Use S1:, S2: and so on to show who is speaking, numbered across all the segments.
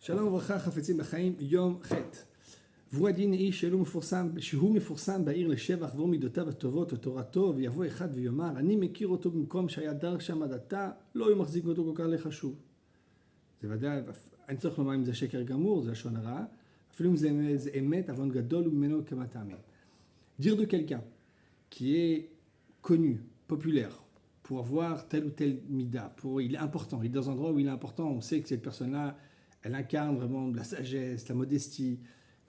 S1: שלום וברכה, חפצים בחיים, יום ח'. והוא הדין איש שהוא מפורסם בעיר לשבח, והוא מידותיו הטובות ותורתו, ויבוא אחד ויאמר, אני מכיר אותו במקום שהיה דר שם עד עתה, לא היו מחזיק אותו כל כך לחשוב. זה ודאי, אני צריך לומר אם זה שקר גמור, זה לשון הרע, אפילו אם זה אמת, אבל גדול ממנו כמה טעמים. Dire de quelqu'un qui est connu, populaire, pour avoir tel ou tel mida, il est important, il est dans un endroit où il est important, on sait que cette personne-là, elle incarne vraiment la sagesse, la modestie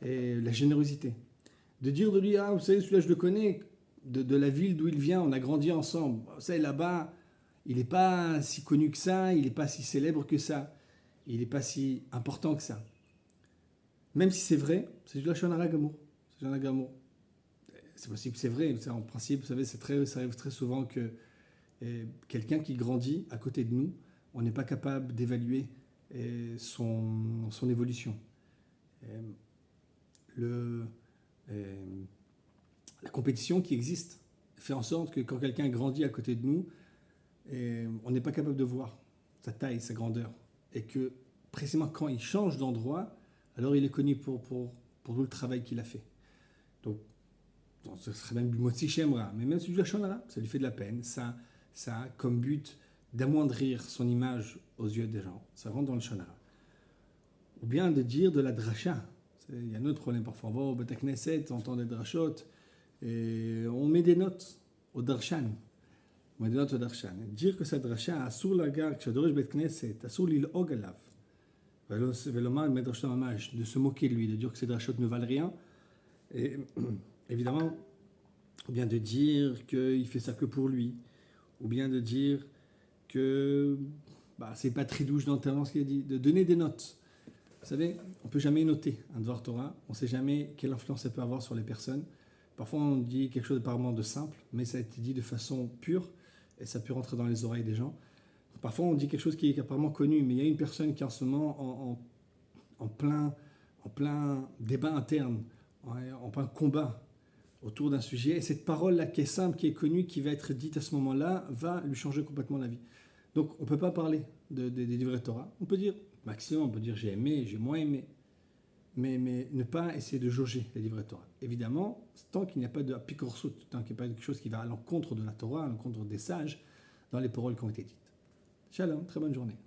S1: et la générosité. De dire de lui, ah, vous savez, celui-là je le connais, de la ville d'où il vient, on a grandi ensemble. Vous savez, là-bas, il n'est pas si connu que ça, il n'est pas si célèbre que ça, il n'est pas si important que ça. Même si c'est vrai, c'est du Lachon Hara Gamour. C'est possible, c'est vrai. En principe, vous savez, ça arrive très souvent que quelqu'un qui grandit à côté de nous, on n'est pas capable d'évaluer son évolution. La compétition qui existe fait en sorte que quand quelqu'un grandit à côté de nous, on n'est pas capable de voir sa taille, sa grandeur. Et que précisément quand il change d'endroit, alors il est connu pour tout le travail qu'il a fait. Donc ce serait même du Motsi Shemra, mais même si du Lachon Hara, ça lui fait de la peine. Ça a comme but d'amoindrir son image aux yeux des gens. Ça rentre dans le Lachon Hara. Ou bien de dire de la dracha. Il y a un autre problème parfois. On va au Beth Knesset, on entend des drachot, et on met des notes au darshan. On met des notes au darshan. Dire que cette dracha, asur lagar, kshadorosh Beth Knesset, asur lil'og alav, velomar medrash mamash, de se moquer de lui, de dire que ces drachot ne valent rien. Et évidemment, ou bien de dire qu'il fait ça que pour lui, ou bien de dire que c'est pas très douche d'entendre ce qu'il a dit, de donner des notes. Vous savez, on ne peut jamais noter un devoir Torah, on ne sait jamais quelle influence ça peut avoir sur les personnes. Parfois on dit quelque chose apparemment de simple, mais ça a été dit de façon pure, et ça peut rentrer dans les oreilles des gens. Parfois on dit quelque chose qui est apparemment connu, mais il y a une personne qui est en ce moment en plein débat interne, en plein combat autour d'un sujet, et cette parole-là qui est simple, qui est connue, qui va être dite à ce moment-là, va lui changer complètement la vie. Donc on ne peut pas parler des livrets Torah, on peut dire maximum, on peut dire j'ai aimé, j'ai moins aimé, mais ne pas essayer de jauger les livrets Torah. Évidemment, tant qu'il n'y a pas de apikorsut, tant qu'il n'y a pas quelque chose qui va à l'encontre de la Torah, à l'encontre des sages, dans les paroles qui ont été dites. Shalom, très bonne journée.